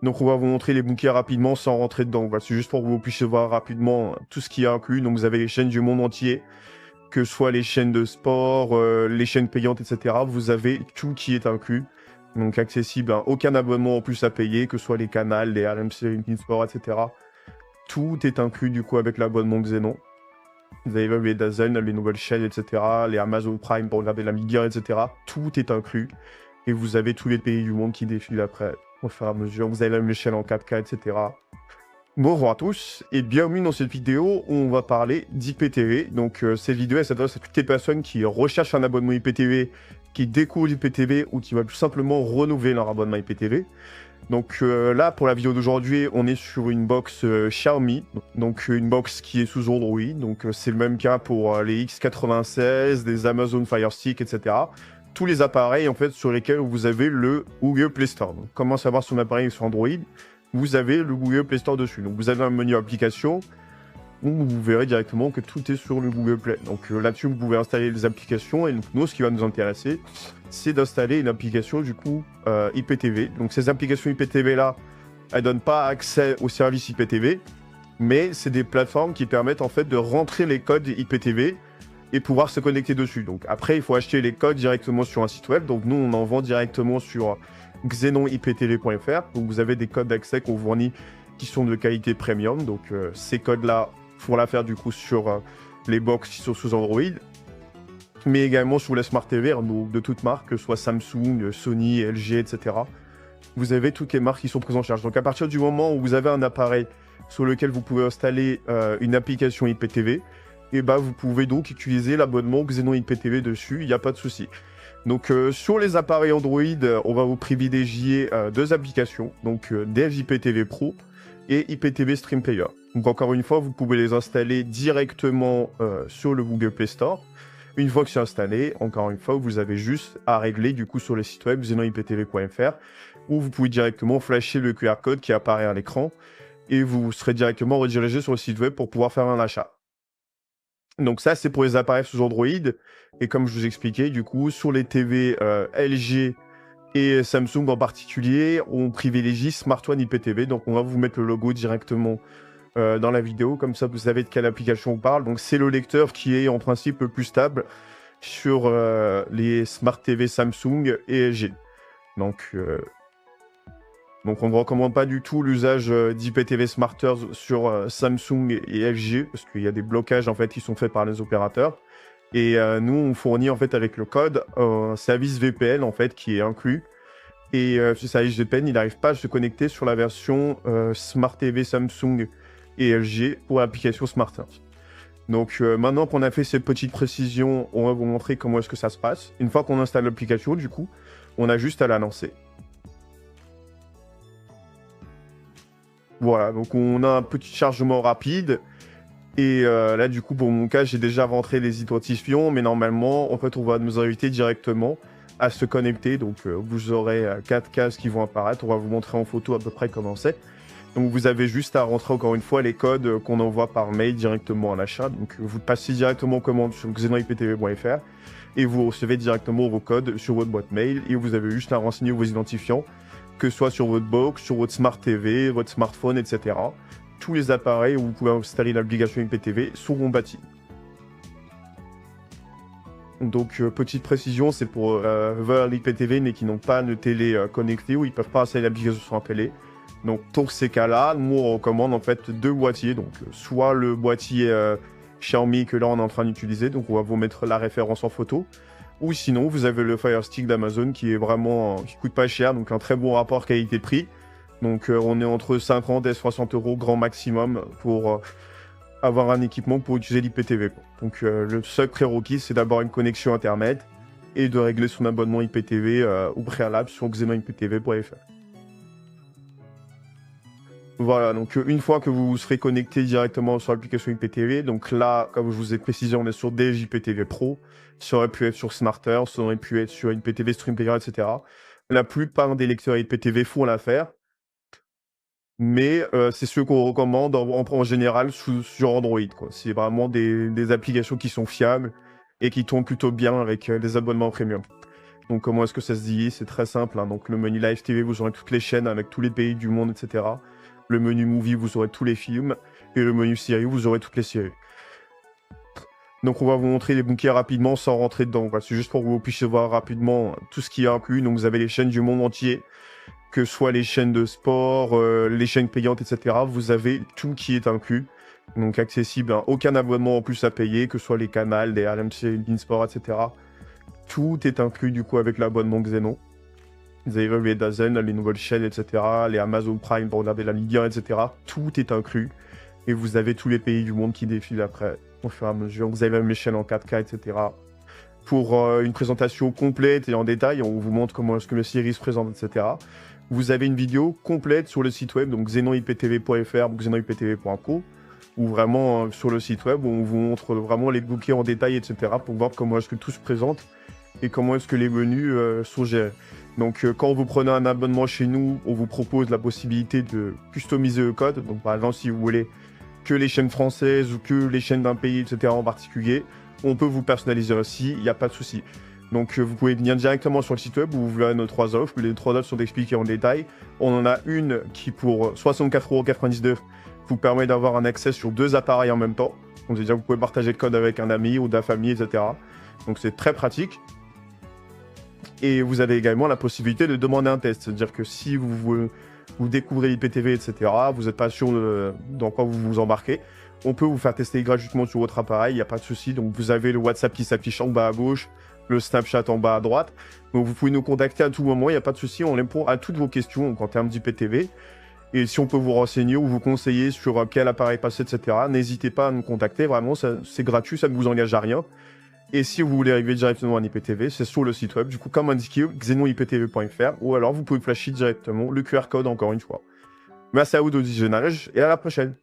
Donc on va vous montrer les bouquets rapidement sans rentrer dedans. Voilà, c'est juste pour que vous puissiez voir rapidement tout ce qui est inclus. Donc vous avez les chaînes du monde entier, que ce soit les chaînes de sport, les chaînes payantes, etc. Vous avez tout qui est inclus. Donc accessible, hein, aucun abonnement en plus à payer, que ce soit les canals, les RMC, Sport, etc. Tout est inclus du coup avec l'abonnement Xenon. Vous avez même les Dazen, les nouvelles chaînes, etc. Les Amazon Prime pour regarder la Ligue 1, etc. Tout est inclus. Et vous avez tous les pays du monde qui défilent après, au fur et à mesure. Vous avez même les chaînes en 4K, etc. Bonjour à tous et bienvenue dans cette vidéo où on va parler d'IPTV. Donc cette vidéo elle s'adresse à toutes les personnes qui recherchent un abonnement IPTV, qui découvrent l'IPTV ou qui veulent tout simplement renouveler leur abonnement IPTV. Donc là pour la vidéo d'aujourd'hui on est sur une box Xiaomi, donc une box qui est sous Android. Donc c'est le même cas pour les X96, les Amazon Fire Stick, etc. Tous les appareils en fait sur lesquels vous avez le Google Play Store. Donc comment savoir son appareil est sur Android? Vous avez le Google Play Store dessus. Donc vous avez un menu application où vous verrez directement que tout est sur le Google Play. Donc là-dessus, vous pouvez installer les applications. Et donc, nous, ce qui va nous intéresser, c'est d'installer une application du coup IPTV. Donc ces applications IPTV-là, elles ne donnent pas accès au service IPTV, mais c'est des plateformes qui permettent en fait de rentrer les codes IPTV et pouvoir se connecter dessus. Donc après, il faut acheter les codes directement sur un site web. Donc nous, on en vend directement sur xenoniptv.fr. Donc vous avez des codes d'accès qu'on fournit qui sont de qualité premium. Donc ces codes-là, pour la faire du coup sur les box qui sont sous Android, mais également sur les Smart TV, donc de toutes marques, que ce soit Samsung, Sony, LG, etc. Vous avez toutes les marques qui sont prises en charge. Donc à partir du moment où vous avez un appareil sur lequel vous pouvez installer une application IPTV, et bah vous pouvez donc utiliser l'abonnement Xenon IPTV dessus, il n'y a pas de souci. Donc sur les appareils Android, on va vous privilégier deux applications, donc Delve IPTV Pro et IPTV Stream Player. Donc encore une fois, vous pouvez les installer directement sur le Google Play Store. Une fois que c'est installé, encore une fois, vous avez juste à régler du coup sur le site web xenoniptv.fr où vous pouvez directement flasher le QR code qui apparaît à l'écran et vous serez directement redirigé sur le site web pour pouvoir faire un achat. Donc ça, c'est pour les appareils sous Android. Et comme je vous expliquais, du coup, sur les TV LG et Samsung en particulier, on privilégie Smart One IPTV. Donc on va vous mettre le logo directement dans la vidéo. Comme ça, vous savez de quelle application on parle. Donc c'est le lecteur qui est en principe le plus stable sur les Smart TV Samsung et LG. Donc on ne recommande pas du tout l'usage d'IPTV Smarters sur Samsung et LG, parce qu'il y a des blocages en fait qui sont faits par les opérateurs. Et nous, on fournit en fait avec le code un service VPN en fait qui est inclus. Et ce service VPN, il n'arrive pas à se connecter sur la version Smart TV Samsung et LG pour l'application SmartSearch. Donc maintenant qu'on a fait cette petite précision, on va vous montrer comment est-ce que ça se passe. Une fois qu'on installe l'application, du coup, on a juste à la lancer. Voilà, donc on a un petit chargement rapide. Et là, du coup, pour mon cas, j'ai déjà rentré les identifiants, mais normalement, en fait, on va nous inviter directement à se connecter. Donc, vous aurez 4 cases qui vont apparaître. On va vous montrer en photo à peu près comment c'est. Donc, vous avez juste à rentrer encore une fois les codes qu'on envoie par mail directement à l'achat. Donc, vous passez directement en commande sur xenoniptv.fr et vous recevez directement vos codes sur votre boîte mail. Et vous avez juste à renseigner vos identifiants, que ce soit sur votre box, sur votre Smart TV, votre smartphone, etc. Tous les appareils où vous pouvez installer l'application IPTV seront bâtis. Donc, petite précision, c'est pour l'IPTV, mais qui n'ont pas de télé connectée ou ils ne peuvent pas installer l'application sur un télé. Donc, pour ces cas-là, nous, on recommande en fait deux boîtiers. Donc, soit le boîtier Xiaomi que là, on est en train d'utiliser. Donc, on va vous mettre la référence en photo. Ou sinon, vous avez le Fire Stick d'Amazon qui est vraiment, qui coûte pas cher, donc un très bon rapport qualité-prix. Donc on est entre 50 et 60 € grand maximum pour avoir un équipement pour utiliser l'IPTV. Donc le seul prérequis, c'est d'avoir une connexion Internet et de régler son abonnement IPTV au préalable sur xenoniptv.fr. Voilà, donc une fois que vous serez connecté directement sur l'application IPTV, donc là, comme je vous ai précisé, on est sur Delve IPTV Pro, ça aurait pu être sur Smarter, ça aurait pu être sur IPTV Stream Player, etc. La plupart des lecteurs IPTV font l'affaire, mais c'est ceux qu'on recommande en général sur Android, quoi. C'est vraiment des applications qui sont fiables et qui tournent plutôt bien avec des abonnements premium. Donc comment est-ce que ça se dit? C'est très simple, hein. Donc le menu Live TV, vous aurez toutes les chaînes avec tous les pays du monde, etc. Le menu Movie, vous aurez tous les films. Et le menu Série, vous aurez toutes les séries. Donc on va vous montrer les bouquets rapidement sans rentrer dedans. Voilà. C'est juste pour que vous puissiez voir rapidement tout ce qui est inclus. Donc vous avez les chaînes du monde entier, que ce soit les chaînes de sport, les chaînes payantes, etc. Vous avez tout qui est inclus. Donc accessible, hein. Aucun abonnement en plus à payer, que ce soit les canals, les RMC, Beansport, etc. Tout est inclus du coup avec l'abonnement Xenon. Vous avez les Dazen, les nouvelles chaînes, etc. Les Amazon Prime pour regarder la Ligue 1, etc. Tout est inclus. Et vous avez tous les pays du monde qui défilent après, au fur et à mesure. Vous avez même les chaînes en 4K, etc. Pour une présentation complète et en détail, on vous montre comment est-ce que les séries se présentent, etc. Vous avez une vidéo complète sur le site web, donc xenoniptv.fr ou xenoniptv.co, ou vraiment sur le site web où on vous montre vraiment les bouquets en détail, etc. pour voir comment est-ce que tout se présente et comment est-ce que les menus sont gérés. Donc quand vous prenez un abonnement chez nous, on vous propose la possibilité de customiser le code. Donc par exemple, si vous voulez que les chaînes françaises ou que les chaînes d'un pays, etc. en particulier, on peut vous personnaliser aussi, il n'y a pas de souci. Donc vous pouvez venir directement sur le site web où vous verrez nos 3 offres. Les 3 offres sont expliquées en détail. On en a une qui, pour 64,99 € vous permet d'avoir un accès sur 2 appareils en même temps. Donc c'est-à-dire que vous pouvez partager le code avec un ami ou de la famille, etc. Donc c'est très pratique. Et vous avez également la possibilité de demander un test. C'est-à-dire que si vous découvrez l'IPTV, etc., vous n'êtes pas sûr dans quoi vous vous embarquez, on peut vous faire tester gratuitement sur votre appareil, il n'y a pas de souci. Donc vous avez le WhatsApp qui s'affiche en bas à gauche, le Snapchat en bas à droite. Donc vous pouvez nous contacter à tout moment, il n'y a pas de souci, on répond à toutes vos questions donc en termes d'IPTV. Et si on peut vous renseigner ou vous conseiller sur quel appareil passer, etc., n'hésitez pas à nous contacter, vraiment, c'est gratuit, ça ne vous engage à rien. Et si vous voulez arriver directement à IPTV, c'est sur le site web, du coup, comme indiqué, xenoniptv.fr, ou alors vous pouvez flasher directement le QR code encore une fois. Merci à vous de visionnage, et à la prochaine.